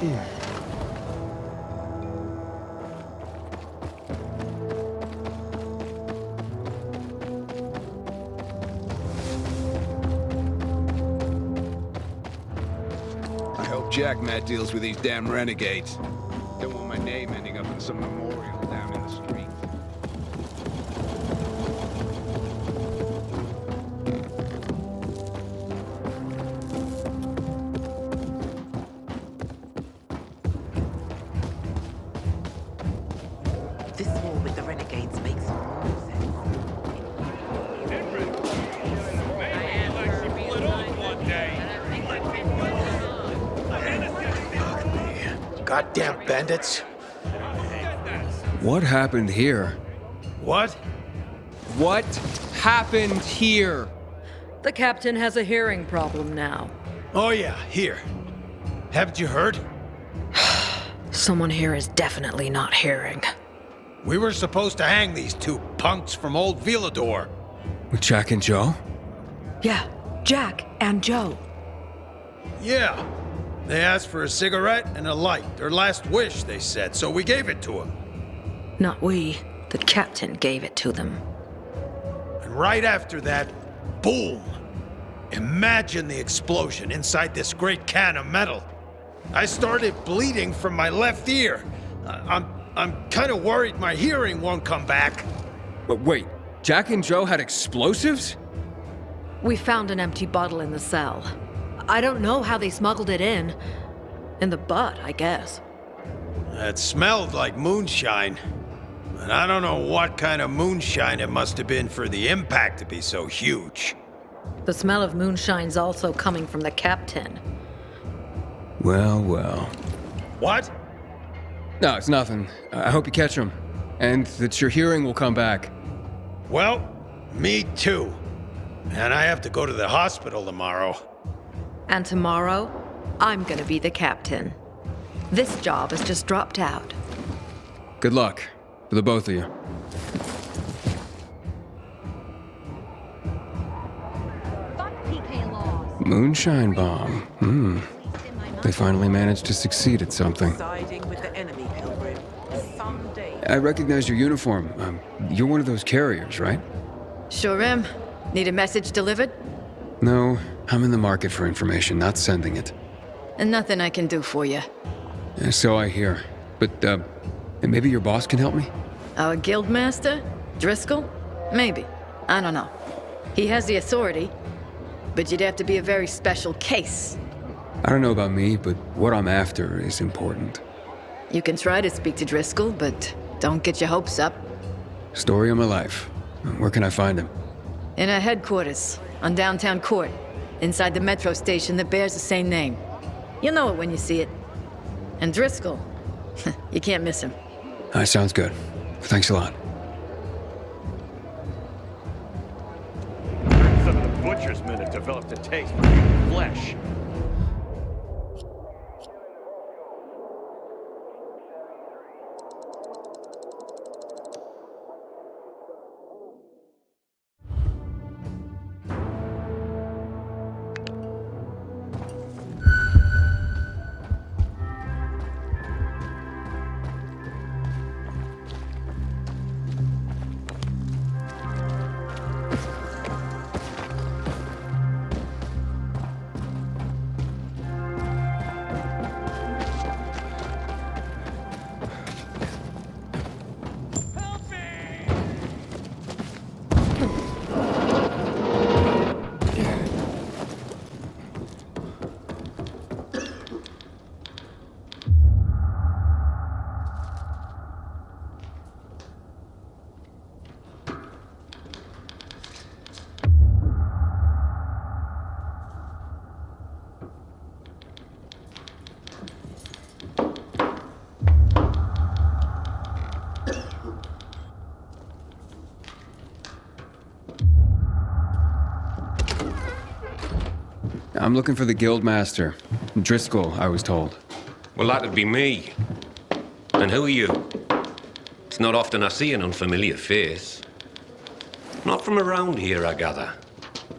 I hope Jack Matt deals with these damn renegades. Don't want my name ending up in some memorial down in the street. This war with the renegades makes more sense. Goddamn bandits. What happened here? What? What happened here? The captain has a hearing problem now. Oh yeah, here. Haven't you heard? Someone here is definitely not hearing. We were supposed to hang these two punks from old Villador. With Jack and Joe? Yeah, Jack and Joe. Yeah. They asked for a cigarette and a light. Their last wish, they said, so we gave it to them. Not we. The captain gave it to them. And right after that, boom! Imagine the explosion inside this great can of metal. I started bleeding from my left ear. I'm kind of worried my hearing won't come back. But wait, Jack and Joe had explosives? We found an empty bottle in the cell. I don't know how they smuggled it in. In the butt, I guess. It smelled like moonshine. And I don't know what kind of moonshine it must have been for the impact to be so huge. The smell of moonshine's also coming from the captain. Well, well. What? No, it's nothing. I hope you catch him. And that your hearing will come back. Well, me too. And I have to go to the hospital tomorrow. And tomorrow, I'm gonna be the captain. This job has just dropped out. Good luck for the both of you. Moonshine bomb. They finally managed to succeed at something. Siding with the enemy, Pilgrim. Someday. I recognize your uniform. You're one of those carriers, right? Sure am. Need a message delivered? No, I'm in the market for information, not sending it. And nothing I can do for you. So I hear. But, maybe your boss can help me? Our guildmaster? Driscoll? Maybe. I don't know. He has the authority, but you'd have to be a very special case. I don't know about me, but what I'm after is important. You can try to speak to Driscoll, but don't get your hopes up. Story of my life. Where can I find him? In our headquarters, on downtown Court, inside the metro station that bears the same name. You'll know it when you see it. And Driscoll, you can't miss him. Sounds good. Thanks a lot. Some of the butcher's men have developed a taste for human flesh. I'm looking for the Guildmaster. Driscoll, I was told. Well, that'd be me. And who are you? It's not often I see an unfamiliar face. Not from around here, I gather.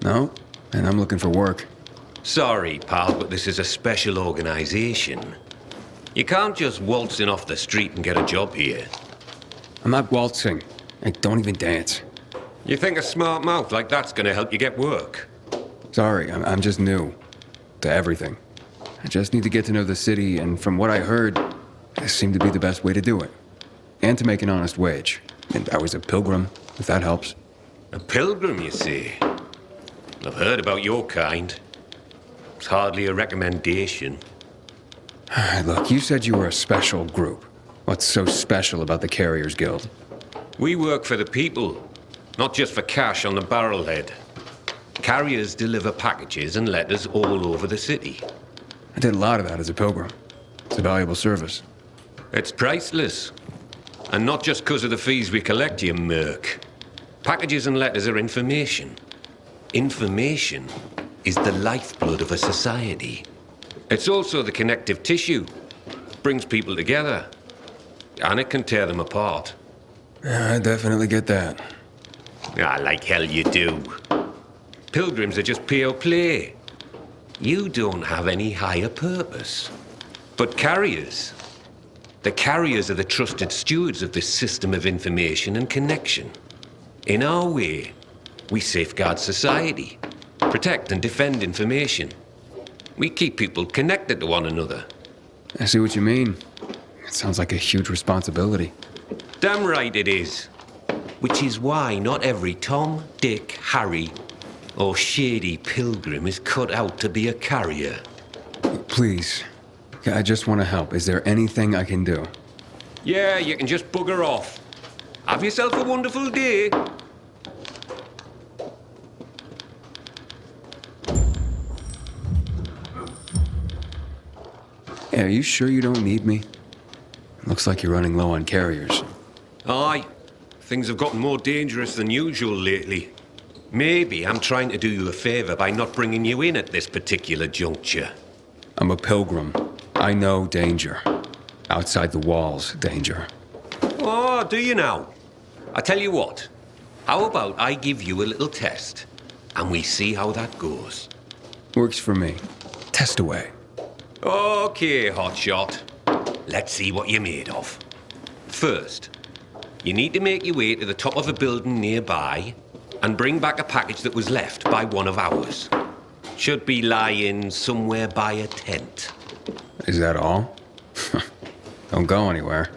No, and I'm looking for work. Sorry, pal, but this is a special organization. You can't just waltz in off the street and get a job here. I'm not waltzing. I don't even dance. You think a smart mouth like that's gonna help you get work? Sorry, I'm just new to everything. I just need to get to know the city, and from what I heard, this seemed to be the best way to do it. And to make an honest wage. And I was a pilgrim, if that helps. A pilgrim, you see? I've heard about your kind. It's hardly a recommendation. Look, you said you were a special group. What's so special about the Carriers Guild? We work for the people, not just for cash on the barrelhead. Carriers deliver packages and letters all over the city. I did a lot of that as a pilgrim. It's a valuable service. It's priceless. And not just because of the fees we collect, you merc. Packages and letters are information. Information is the lifeblood of a society. It's also the connective tissue. Brings people together. And it can tear them apart. Yeah, I definitely get that. Like hell you do. Pilgrims are just pure play. You don't have any higher purpose. But carriers, the carriers are the trusted stewards of this system of information and connection. In our way, we safeguard society, protect and defend information. We keep people connected to one another. I see what you mean. It sounds like a huge responsibility. Damn right it is. Which is why not every Tom, Dick, Harry, or shady pilgrim is cut out to be a carrier. Please, I just want to help. Is there anything I can do? Yeah, you can just bugger off. Have yourself a wonderful day. Hey, are you sure you don't need me? Looks like you're running low on carriers. Aye. Things have gotten more dangerous than usual lately. Maybe I'm trying to do you a favor by not bringing you in at this particular juncture. I'm a pilgrim. I know danger. Outside the walls, danger. Oh, do you now? I tell you what. How about I give you a little test, and we see how that goes? Works for me. Test away. Okay, hotshot. Let's see what you're made of. First, you need to make your way to the top of a building nearby and bring back a package that was left by one of ours. Should be lying somewhere by a tent. Is that all? Don't go anywhere.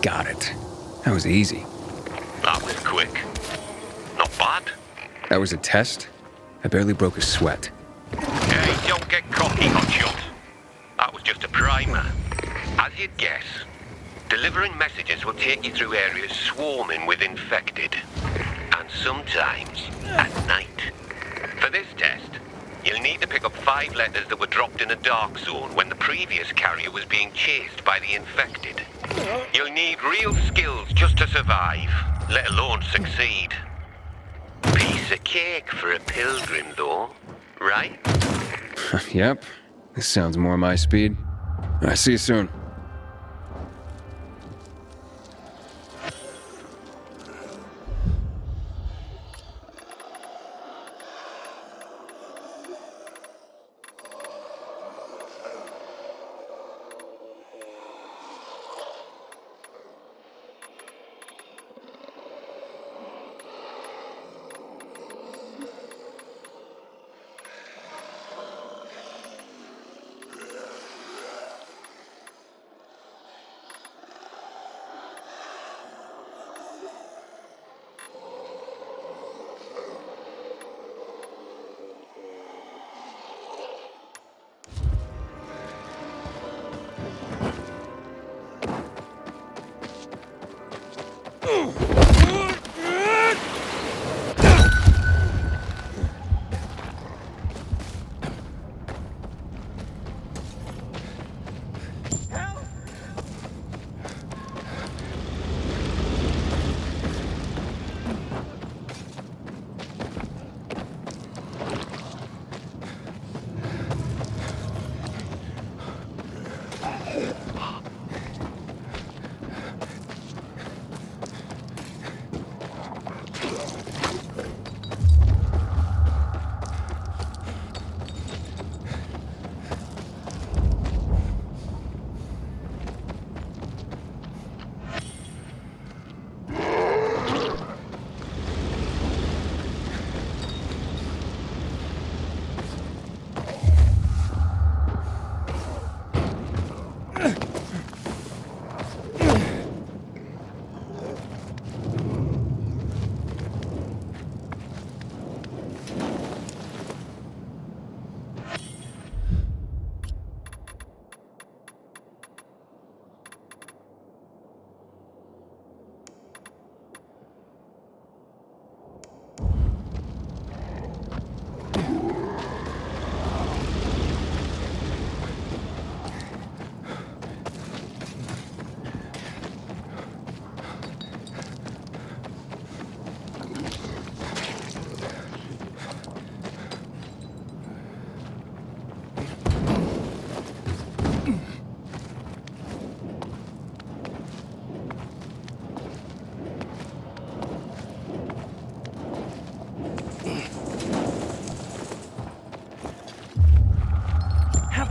Got it. That was easy. That was quick. Not bad. That was a test? I barely broke a sweat. Hey, don't get cocky, hotshot. That was just a primer. As you'd guess, delivering messages will take you through areas swarming with infected. And sometimes at night. For this test, You'll need to pick up 5 letters that were dropped in a dark zone when the previous carrier was being chased by the infected. You'll need real skills just to survive, let alone succeed. Piece of cake for a pilgrim, though, right? Yep. This sounds more my speed. Alright, see you soon.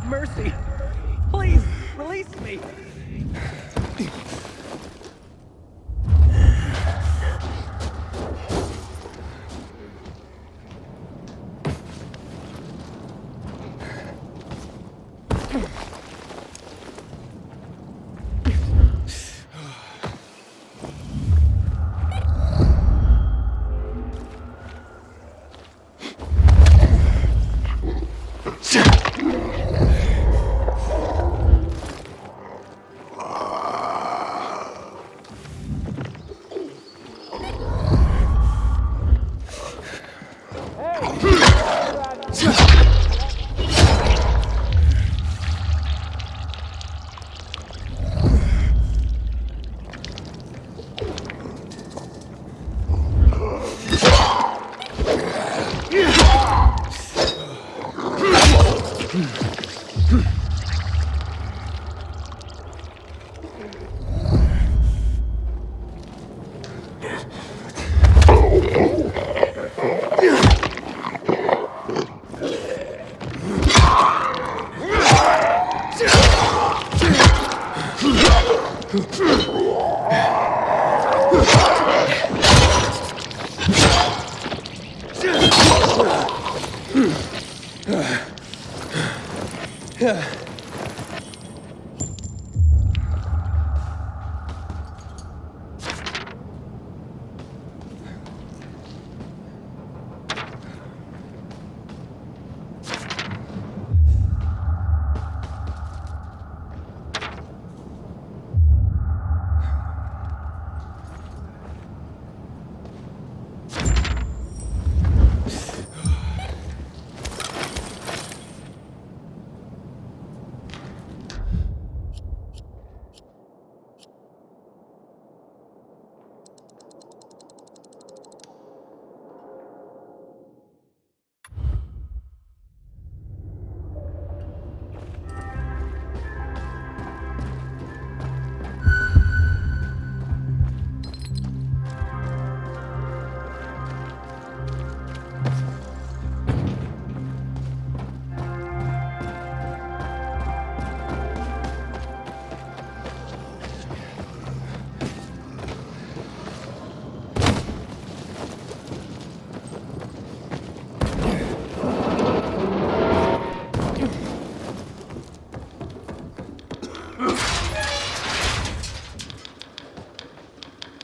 Mercy! Please, release me!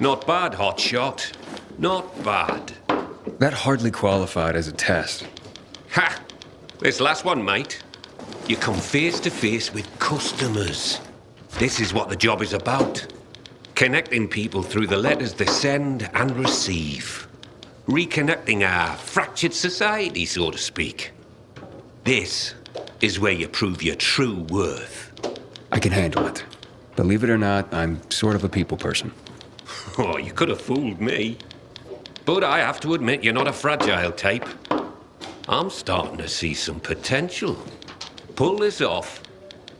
Not bad, hotshot. Not bad. That hardly qualified as a test. Ha! This last one, mate. You come face to face with customers. This is what the job is about. Connecting people through the letters they send and receive. Reconnecting our fractured society, so to speak. This is where you prove your true worth. I can handle it. Believe it or not, I'm sort of a people person. Oh, you could have fooled me. But I have to admit, you're not a fragile type. I'm starting to see some potential. Pull this off,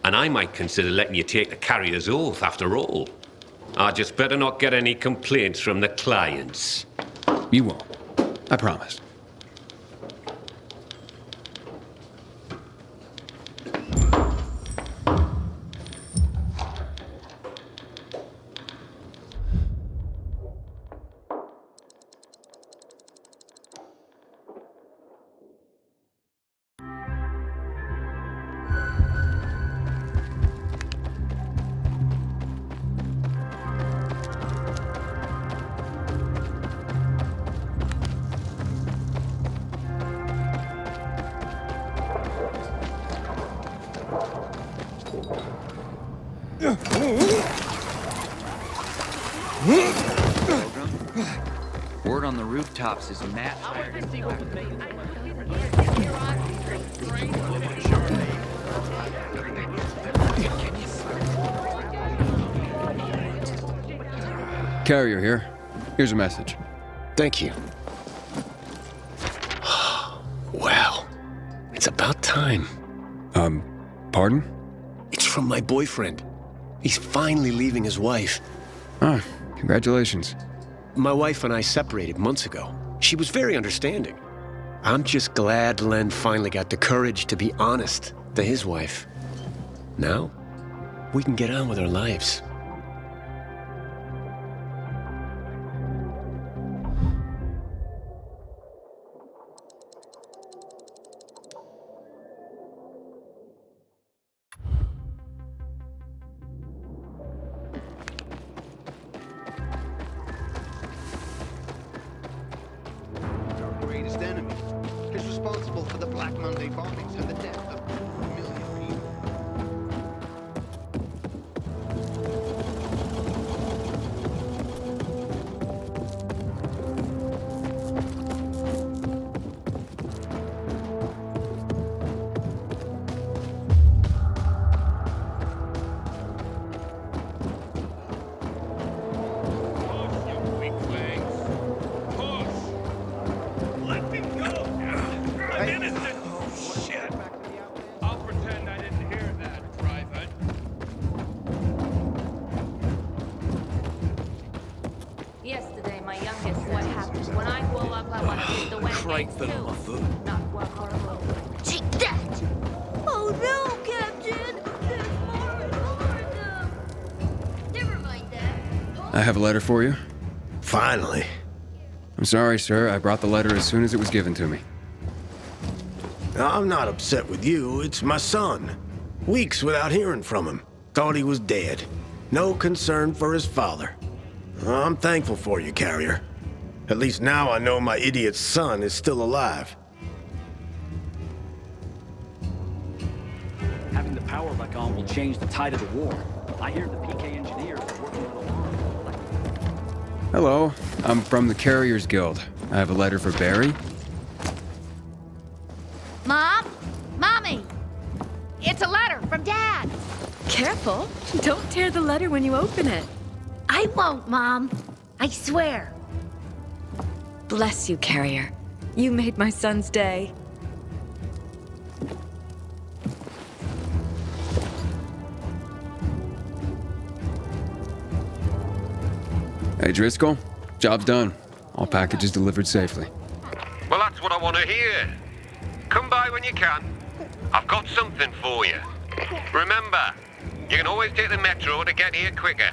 and I might consider letting you take the carrier's oath after all. I just better not get any complaints from the clients. You won't. I promise. Word on the rooftops is Matt. Carrier here. Here's a message. Thank you. Wow. It's about time. Pardon? It's from my boyfriend. He's finally leaving his wife. Ah, congratulations. My wife and I separated months ago. She was very understanding. I'm just glad Len finally got the courage to be honest to his wife. Now, we can get on with our lives. Our greatest enemy is responsible for the Black Monday bombings and the death of a million people. Yesterday, my youngest said, what happened? When I grow up, I want to be the way Crank fell on my foot. not work horrible. Take that! Oh no, Captain! There's more and more of them! Never mind that. I have a letter for you. Finally. I'm sorry, sir. I brought the letter as soon as it was given to me. I'm not upset with you. It's my son. Weeks without hearing from him. Thought he was dead. No concern for his father. I'm thankful for you, Carrier. At least now I know my idiot son is still alive. Having the power back on will change the tide of the war. I hear the PK engineers are working on alarm. Hello. I'm from the Carriers Guild. I have a letter for Barry. Mom? Mommy! It's a letter from Dad! Careful. Don't tear the letter when you open it. I won't, Mom. I swear. Bless you, Carrier. You made my son's day. Hey, Driscoll. Job's done. All packages delivered safely. Well, that's what I want to hear. Come by when you can. I've got something for you. Remember, you can always take the metro to get here quicker.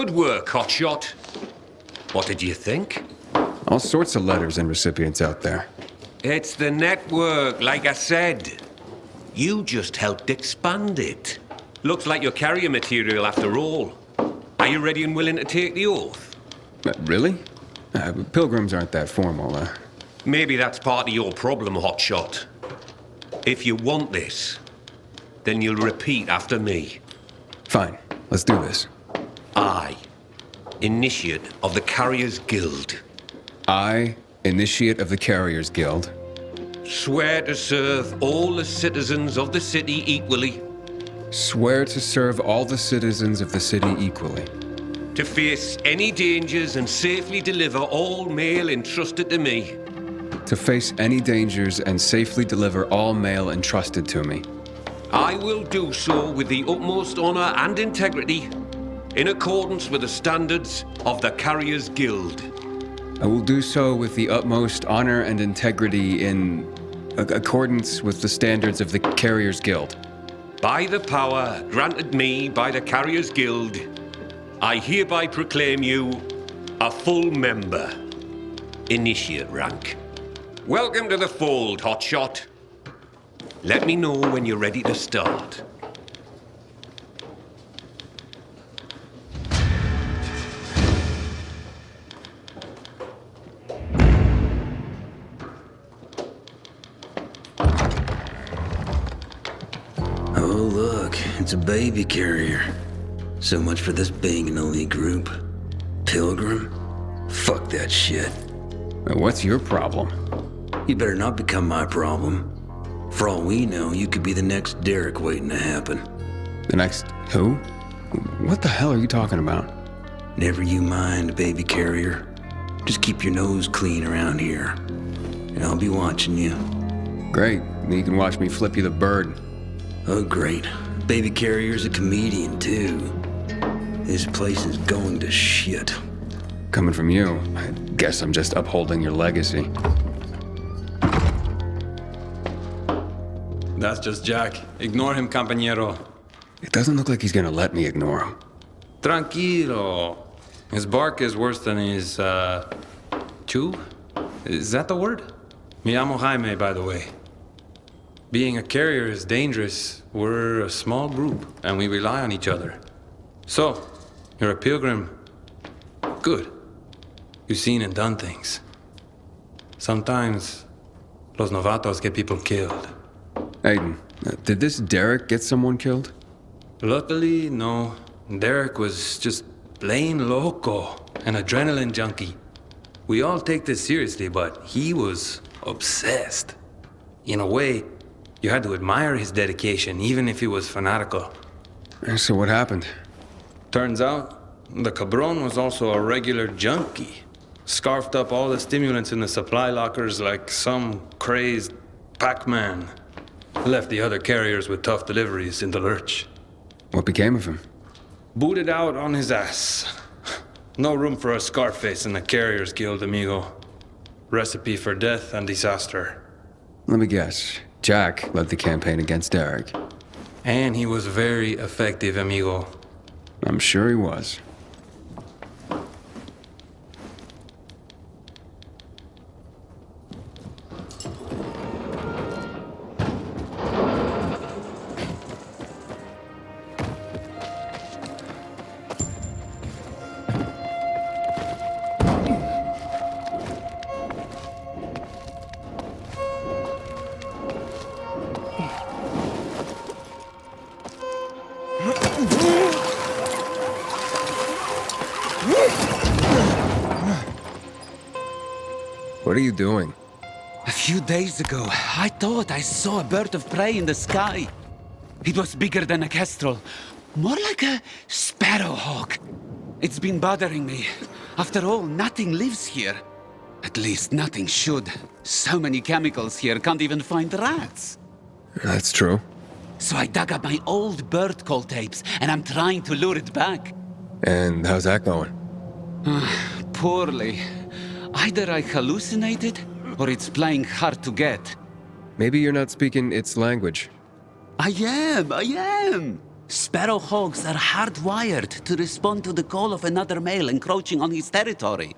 Good work, Hotshot. What did you think? All sorts of letters and recipients out there. It's the network, like I said. You just helped expand it. Looks like you're carrier material after all. Are you ready and willing to take the oath? Really? Pilgrims aren't that formal. Maybe that's part of your problem, Hotshot. If you want this, then you'll repeat after me. Fine, let's do this. I, Initiate of the Carriers Guild. I, Initiate of the Carriers Guild. Swear to serve all the citizens of the city equally. Swear to serve all the citizens of the city equally. To face any dangers and safely deliver all mail entrusted to me. To face any dangers and safely deliver all mail entrusted to me. I will do so with the utmost honor and integrity, in accordance with the standards of the Carriers Guild. I will do so with the utmost honor and integrity in accordance with the standards of the Carriers Guild. By the power granted me by the Carriers Guild, I hereby proclaim you a full member. Initiate rank. Welcome to the fold, Hotshot. Let me know when you're ready to start. Oh, look, it's a baby carrier. So much for this being an elite group. Pilgrim? Fuck that shit. What's your problem? You better not become my problem. For all we know, you could be the next Derek waiting to happen. The next who? What the hell are you talking about? Never you mind, baby carrier. Just keep your nose clean around here. And I'll be watching you. Great. You can watch me flip you the bird. Oh, great. Baby carrier's a comedian, too. This place is going to shit. Coming from you, I guess I'm just upholding your legacy. That's just Jack. Ignore him, compañero. It doesn't look like he's gonna let me ignore him. Tranquilo. His bark is worse than his, chew? Is that the word? Me llamo Jaime, by the way. Being a carrier is dangerous. We're a small group, and we rely on each other. So, you're a pilgrim. Good. You've seen and done things. Sometimes, los novatos get people killed. Aiden, did this Derek get someone killed? Luckily, no. Derek was just plain loco, an adrenaline junkie. We all take this seriously, but he was obsessed. In a way, you had to admire his dedication, even if he was fanatical. So what happened? Turns out, the cabron was also a regular junkie. Scarfed up all the stimulants in the supply lockers like some crazed Pac-Man. Left the other carriers with tough deliveries in the lurch. What became of him? Booted out on his ass. No room for a Scarface in the Carriers Guild, amigo. Recipe for death and disaster. Let me guess. Jack led the campaign against Derek. And he was very effective, amigo. I'm sure he was. What are you doing? A few days ago, I thought I saw a bird of prey in the sky. It was bigger than a kestrel, more like a sparrowhawk. It's been bothering me. After all, nothing lives here. At least nothing should. So many chemicals here, can't even find rats. That's true. So I dug up my old bird call tapes, and I'm trying to lure it back. And how's that going? Poorly. Either I hallucinated, or it's playing hard to get. Maybe you're not speaking its language. I am! Sparrowhawks are hardwired to respond to the call of another male encroaching on his territory.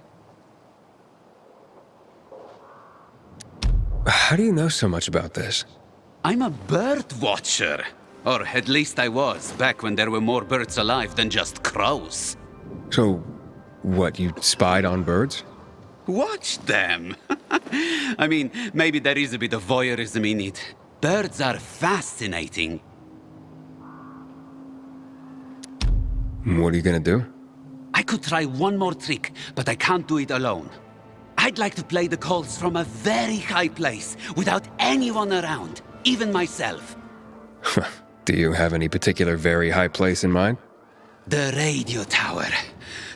How do you know so much about this? I'm a bird watcher. Or at least I was, back when there were more birds alive than just crows. So, what, you spied on birds? Watch them! I mean, maybe there is a bit of voyeurism in it. Birds are fascinating. What are you gonna do? I could try one more trick, but I can't do it alone. I'd like to play the calls from a very high place, without anyone around, even myself. Do you have any particular very high place in mind? The radio tower.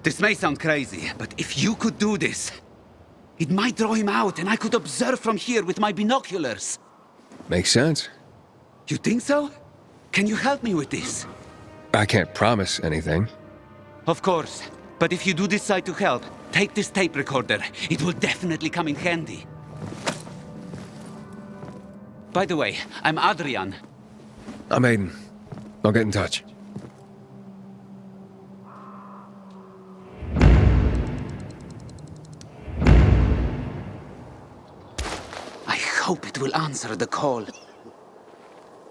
This may sound crazy, but if you could do this, it might draw him out and I could observe from here with my binoculars. Makes sense. You think so? Can you help me with this? I can't promise anything. Of course. But if you do decide to help, take this tape recorder. It will definitely come in handy. By the way, I'm Adrian. I'm Aiden. I'll get in touch. I hope it will answer the call.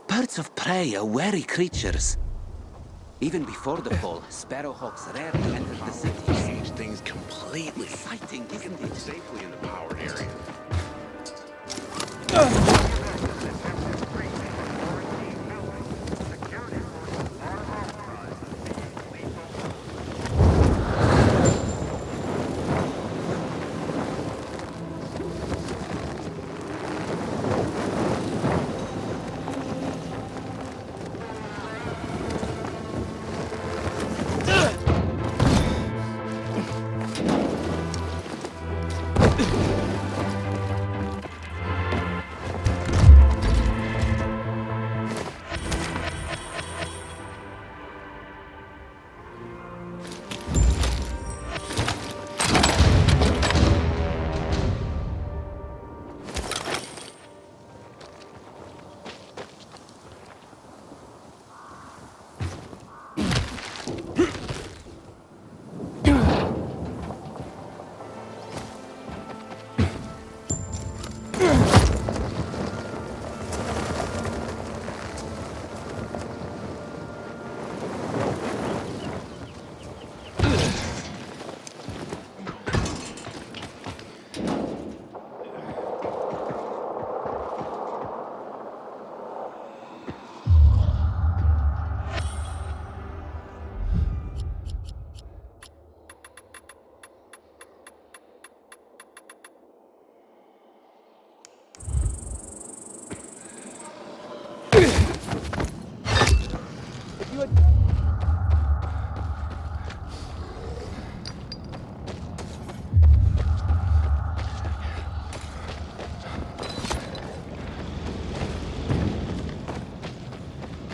Birds of prey are wary creatures. Even before the fall, sparrowhawks rarely entered the city. Change things completely. Exciting, isn't it? Safely in the powered area.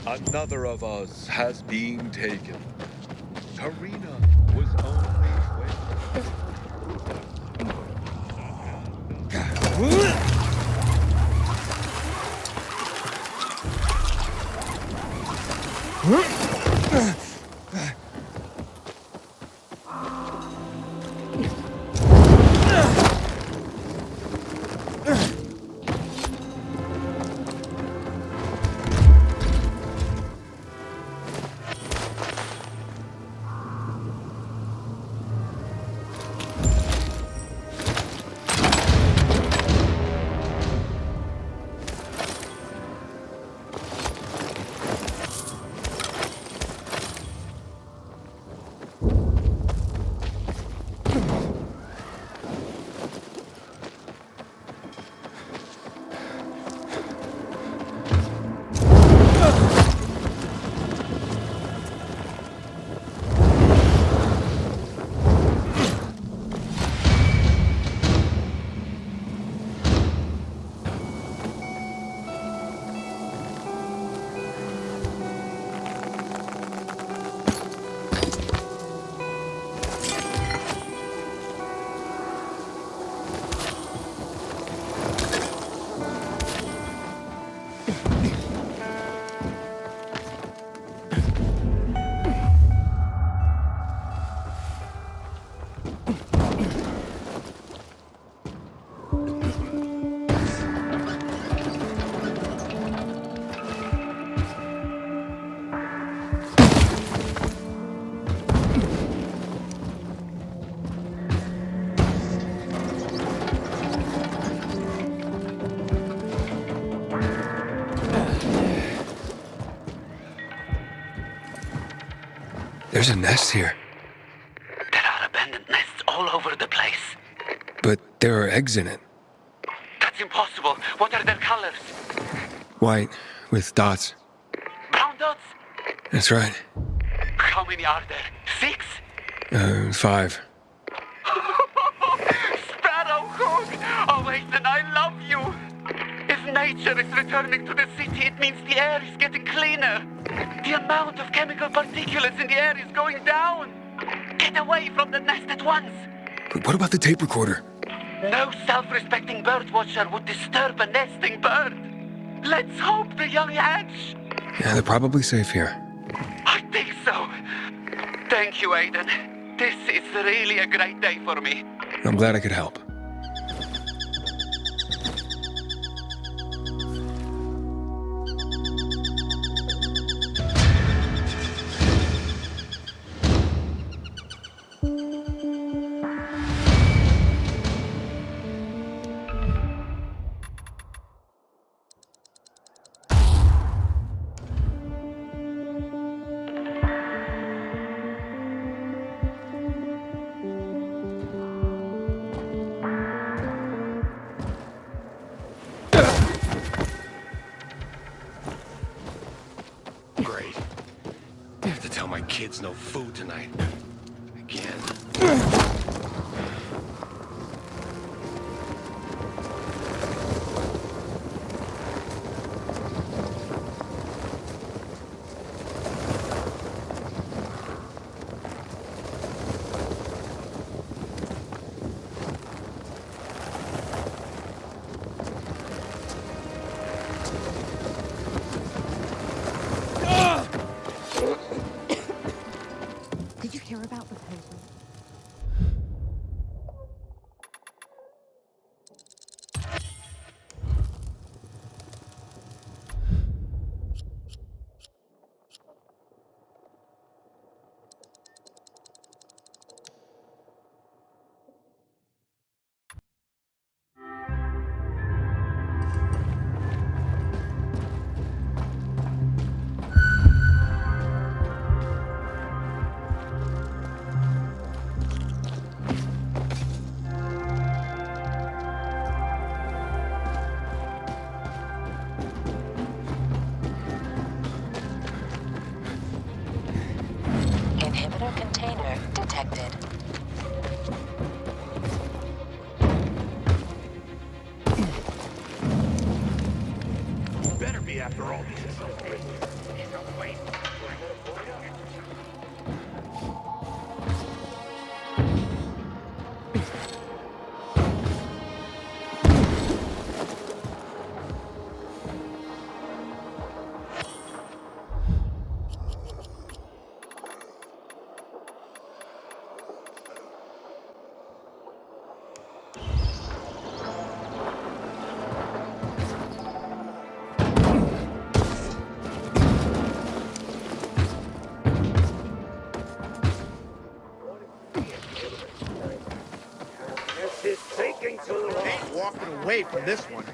Another of us has been taken. Karina was only There's a nest here. There are abandoned nests all over the place. But there are eggs in it. That's impossible. What are their colors? White, with dots. Brown dots? That's right. How many are there? 6? 5. Sparrowhawk! Oh, Ethan, I love you! If nature is returning to the city, it means the air is getting cleaner. The amount of chemical particulates in the air is going down. Get away from the nest at once. But what about the tape recorder? No self-respecting bird watcher would disturb a nesting bird. Let's hope the young hatch. Yeah, they're probably safe here. I think so. Thank you, Aiden. This is really a great day for me. I'm glad I could help. Great. I have to tell my kids no food tonight. Again. Did you hear about the poison? Inhibitor container detected. Better be after all these. This is taking too long. Ain't walking away from this one.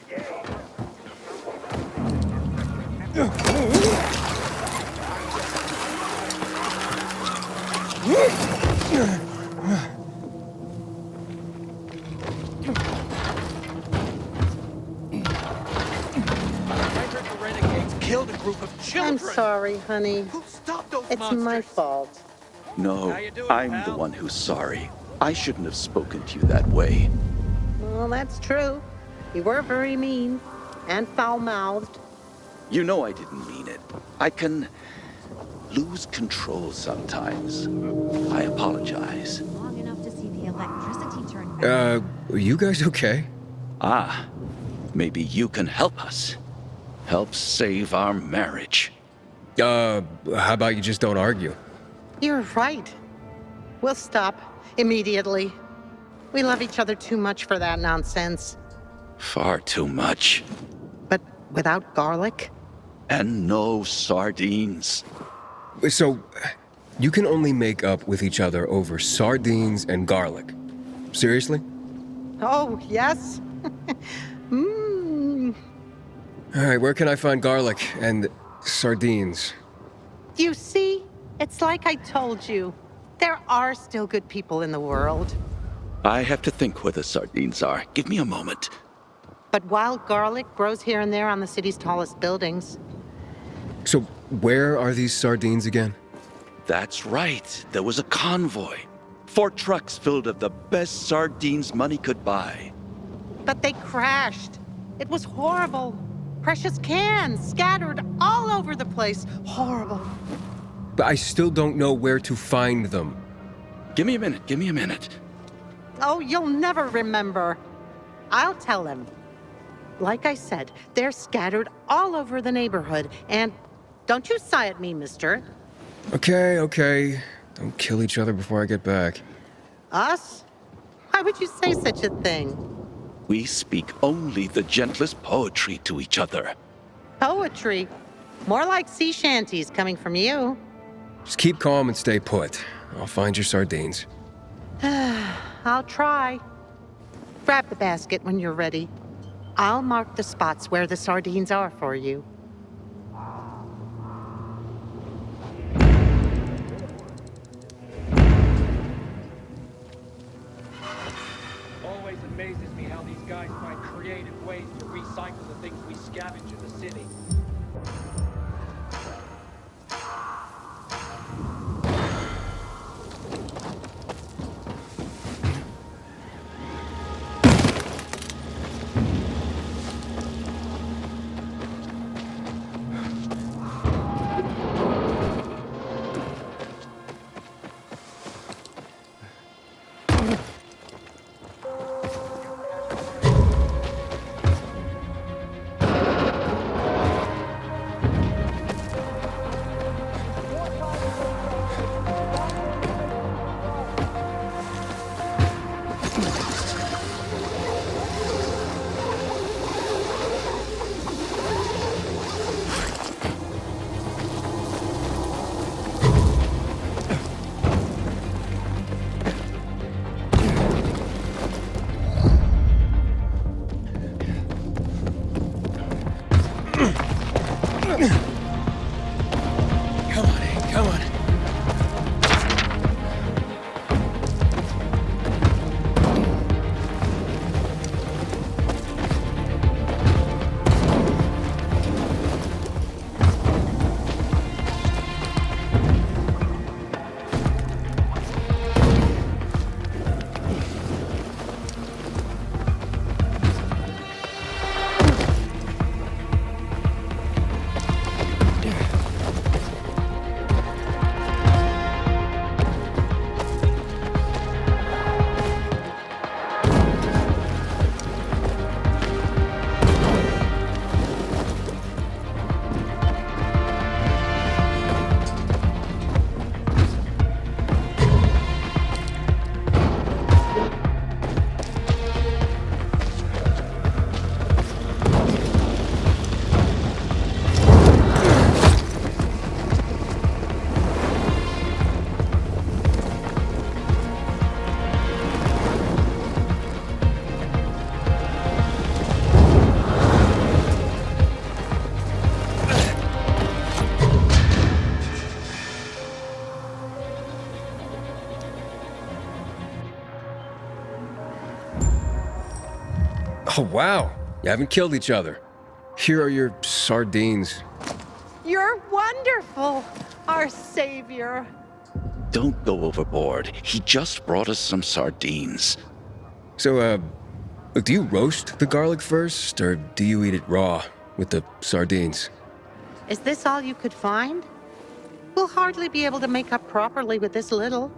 Killed a group of children. I'm sorry, honey. It's my fault. No, I'm the one who's sorry. I shouldn't have spoken to you that way. Well, that's true. You were very mean and foul-mouthed. You know I didn't mean it. I can lose control sometimes. I apologize. Long enough to see the electricity turn back. You guys okay? Ah, maybe you can help us. Help save our marriage. How about you just don't argue? You're right. We'll stop immediately. We love each other too much for that nonsense. Far too much. But without garlic? And no sardines. So, you can only make up with each other over sardines and garlic. Seriously? Oh, yes. All right, where can I find garlic and sardines? You see? It's like I told you. There are still good people in the world. I have to think where the sardines are. Give me a moment. But wild garlic grows here and there on the city's tallest buildings. So, where are these sardines again? That's right. There was a convoy. 4 trucks filled of the best sardines money could buy. But they crashed. It was horrible. Precious cans scattered all over the place. Horrible. But I still don't know where to find them. Give me a minute. Give me a minute. Oh, you'll never remember. I'll tell him. Like I said, they're scattered all over the neighborhood, and don't you sigh at me, mister. Okay. Don't kill each other before I get back. Us? Why would you say such a thing? We speak only the gentlest poetry to each other. Poetry? More like sea shanties coming from you. Just keep calm and stay put. I'll find your sardines. I'll try. Grab the basket when you're ready. I'll mark the spots where the sardines are for you. Always amazes me how these guys find creative ways to recycle the things we scavenge in the city. Come on. Oh, wow. You haven't killed each other. Here are your sardines. You're wonderful, our savior. Don't go overboard. He just brought us some sardines. So, do you roast the garlic first, or do you eat it raw with the sardines? Is this all you could find? We'll hardly be able to make up properly with this little.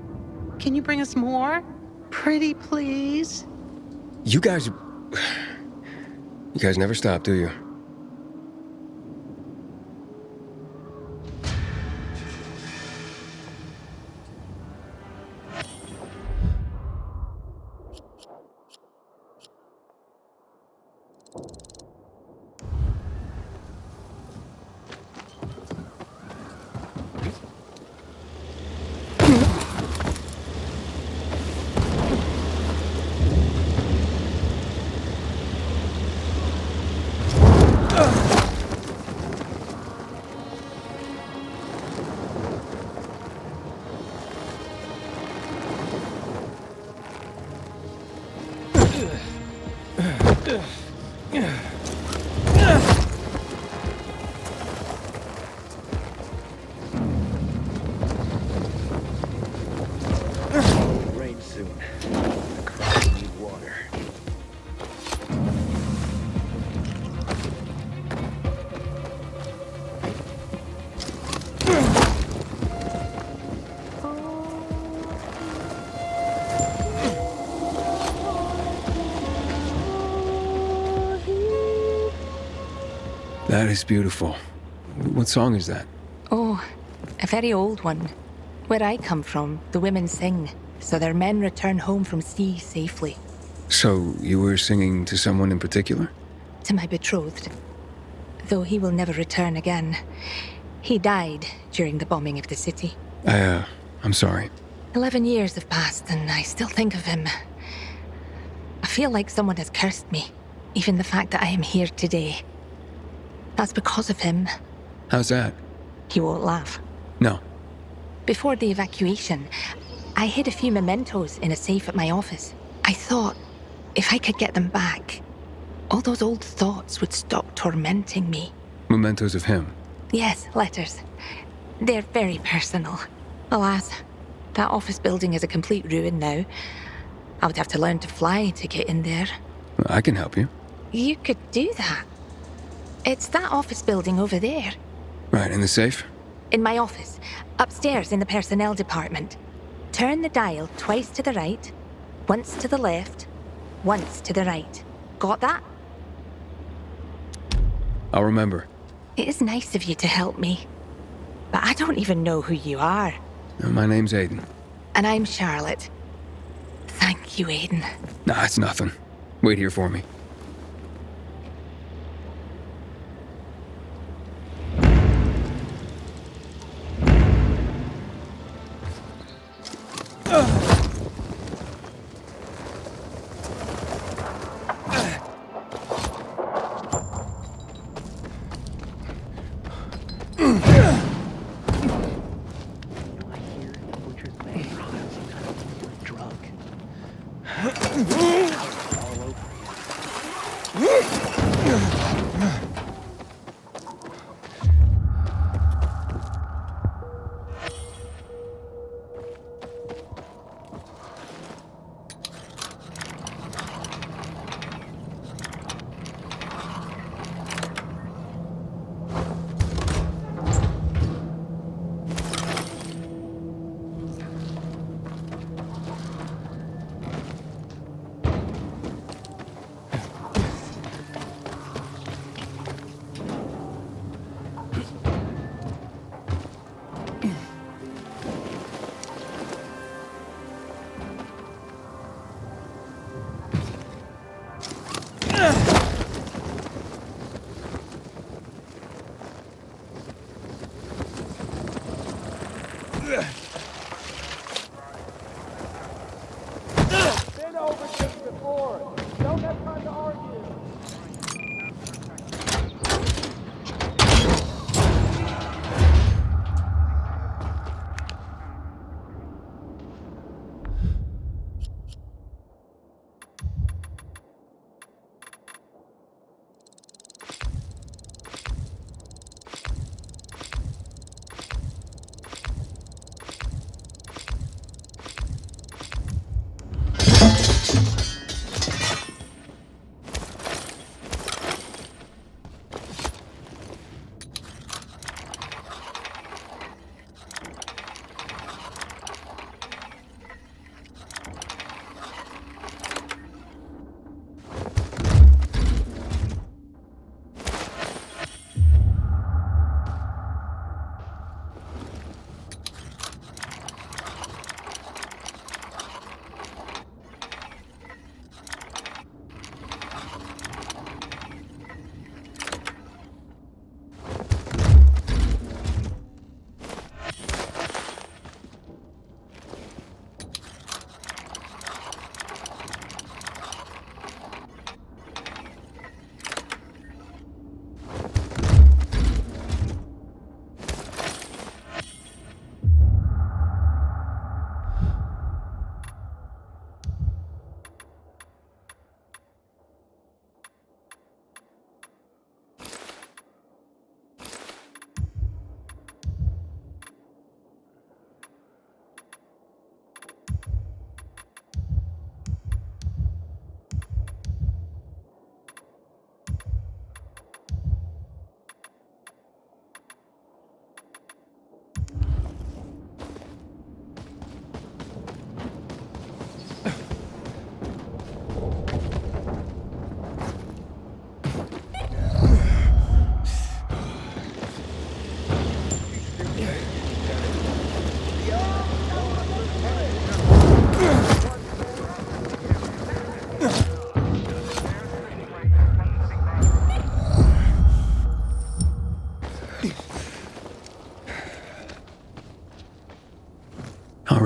Can you bring us more? Pretty please? You guys never stop, do you? That is beautiful. What song is that? Oh, a very old one. Where I come from, the women sing, so their men return home from sea safely. So, you were singing to someone in particular? To my betrothed. Though he will never return again. He died during the bombing of the city. I'm sorry. 11 years have passed, and I still think of him. I feel like someone has cursed me. Even the fact that I am here today. That's because of him. How's that? He won't laugh. No. Before the evacuation, I hid a few mementos in a safe at my office. I thought, if I could get them back, all those old thoughts would stop tormenting me. Mementos of him? Yes, letters. They're very personal. Alas, that office building is a complete ruin now. I would have to learn to fly to get in there. I can help you. You could do that. It's that office building over there. Right, in the safe? In my office, upstairs in the personnel department. Turn the dial twice to the right, once to the left, once to the right. Got that? I'll remember. It is nice of you to help me. But I don't even know who you are. My name's Aiden. And I'm Charlotte. Thank you, Aiden. Nah, it's nothing. Wait here for me.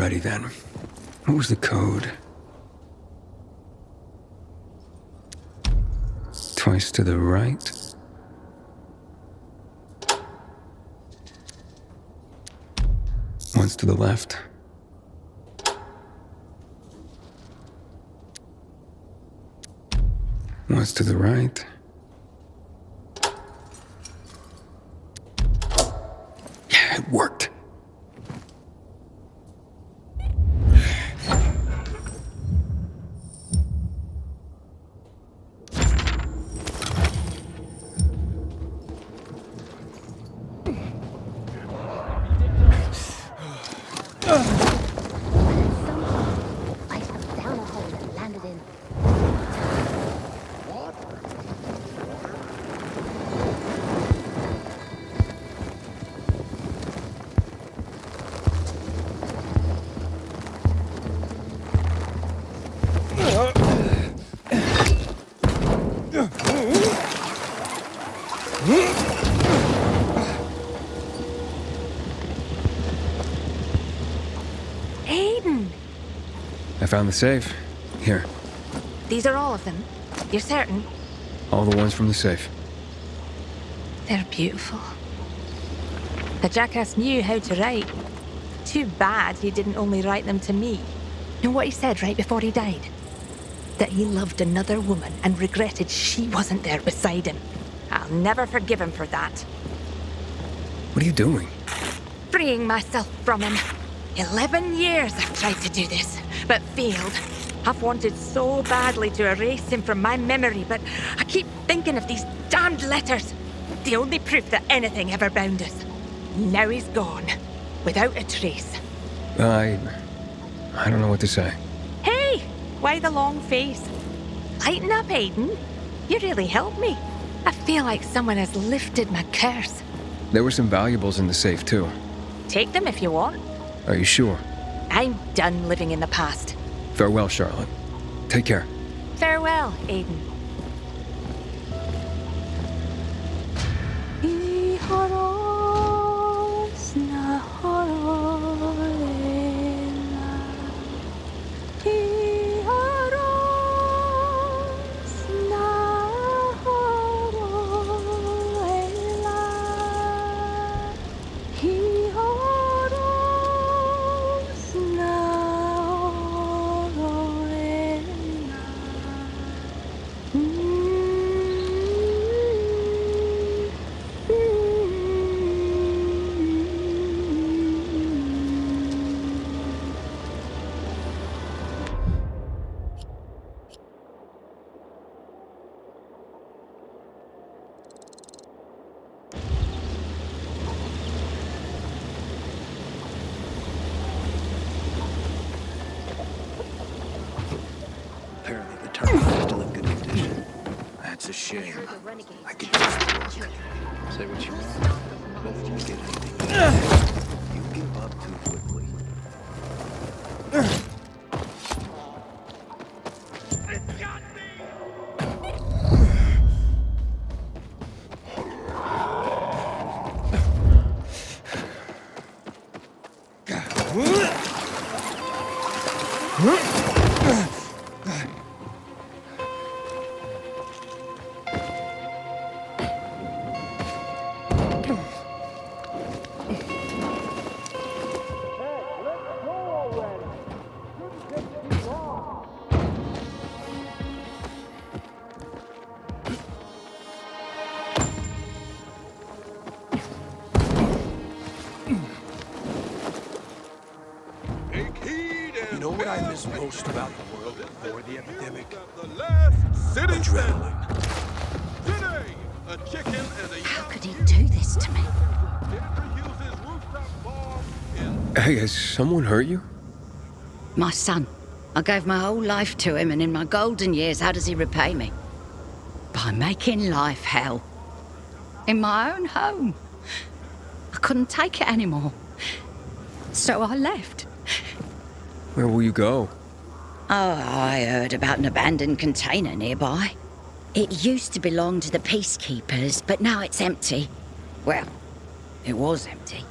Alrighty then. What was the code? Twice to the right. Once to the left. Once to the right. Yeah, it worked. I fell down a hole and landed in. Aiden! I found the safe. Here. These are all of them? You're certain? All the ones from the safe. They're beautiful. The jackass knew how to write. Too bad he didn't only write them to me. You know what he said right before he died? That he loved another woman and regretted she wasn't there beside him. I'll never forgive him for that. What are you doing? Freeing myself from him. 11 years I've tried to do this, but failed. I've wanted so badly to erase him from my memory, but I keep thinking of these damned letters. The only proof that anything ever bound us. Now he's gone, without a trace. I don't know what to say. Hey! Why the long face? Lighten up, Aiden. You really helped me. I feel like someone has lifted my curse. There were some valuables in the safe, too. Take them if you want. Are you sure? I'm done living in the past. Farewell, Charlotte. Take care. Farewell, Aiden. Apparently the turbine is still in good condition. That's a shame. I could use the work. Say what you want. But if you get anything, you give up too quickly. You know what I miss most about the world before the epidemic? Adrenaline. How could he do this to me? Hey, has someone hurt you? My son. I gave my whole life to him, and in my golden years, how does he repay me? By making life hell. In my own home. I couldn't take it anymore. So I left. Where will you go? Oh, I heard about an abandoned container nearby. It used to belong to the peacekeepers, but now it's empty. Well, it was empty.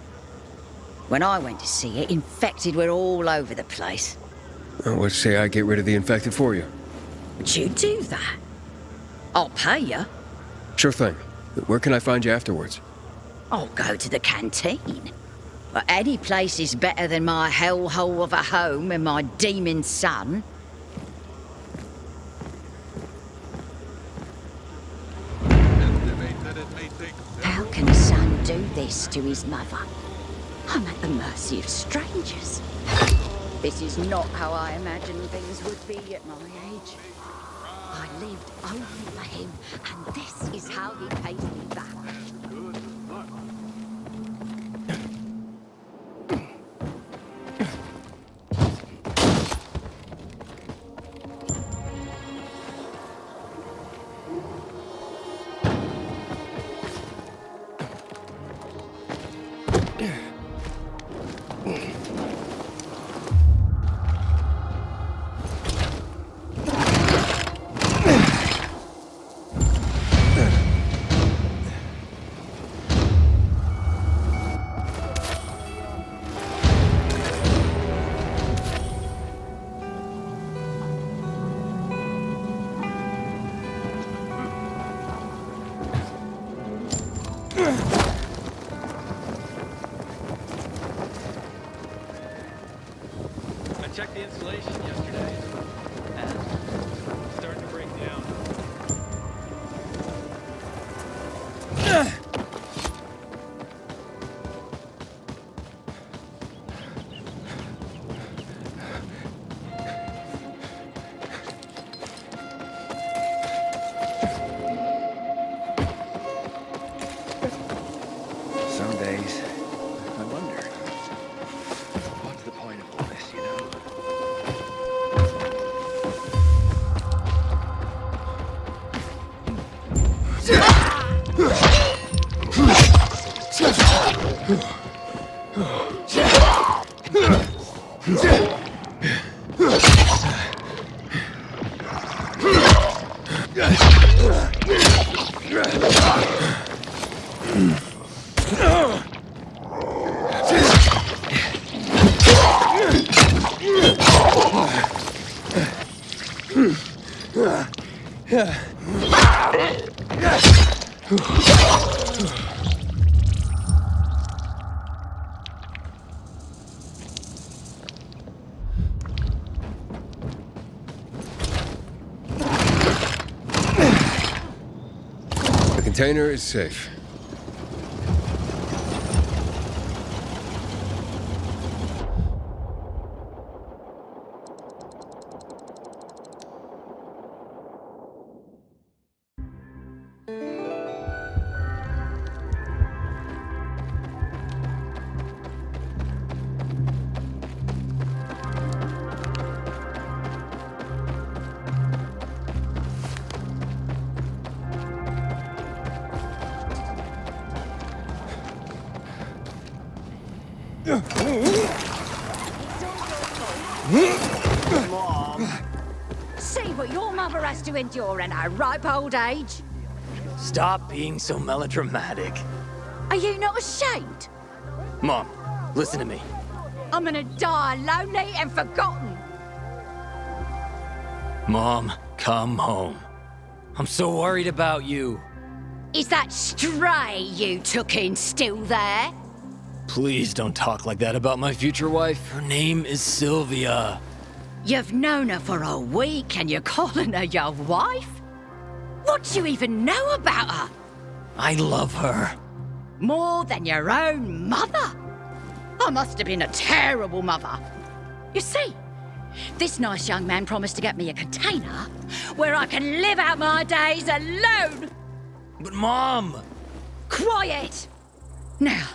When I went to see it, infected were all over the place. Let's say I get rid of the infected for you. Would you do that? I'll pay you. Sure thing. Where can I find you afterwards? I'll go to the canteen. But any place is better than my hellhole of a home and my demon son. How can a son do this to his mother? I'm at the mercy of strangers. This is not how I imagined things would be at my age. I lived only for him, and this is how he pays me back. I checked the insulation yesterday, and it's starting to break down. Some days, I wonder, what's the point of all this, you know? The container is safe. Mom. See what your mother has to endure in her ripe old age? Stop being so melodramatic. Are you not ashamed? Mom, listen to me. I'm gonna die lonely and forgotten. Mom, come home. I'm so worried about you. Is that stray you took in still there? Please don't talk like that about my future wife. Her name is Sylvia. You've known her for a week and you're calling her your wife? What do you even know about her? I love her. More than your own mother? I must have been a terrible mother. You see, this nice young man promised to get me a container where I can live out my days alone. But Mom! Quiet! Now,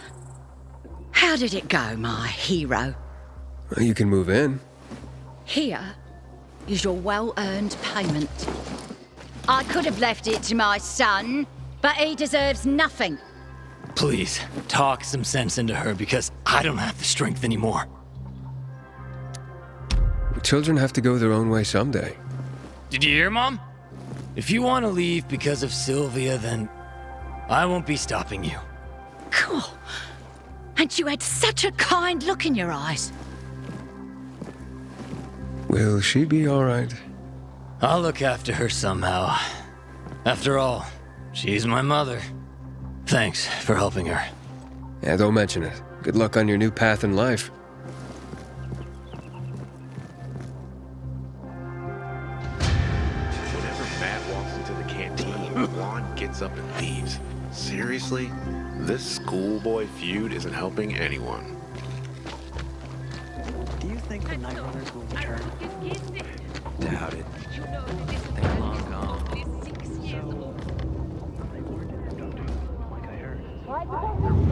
how did it go, my hero? Well, you can move in. Here is your well-earned payment. I could have left it to my son, but he deserves nothing. Please, talk some sense into her because I don't have the strength anymore. Children have to go their own way someday. Did you hear, Mom? If you want to leave because of Sylvia, then I won't be stopping you. Cool. And you had such a kind look in your eyes. Will she be all right? I'll look after her somehow. After all, she's my mother. Thanks for helping her. Yeah, don't mention it. Good luck on your new path in life. Whenever Matt walks into the canteen, Juan gets up and leaves. Seriously? This schoolboy feud isn't helping anyone. Do you think the Night Runners will return? Doubt it. They're long gone. So, they were like I heard.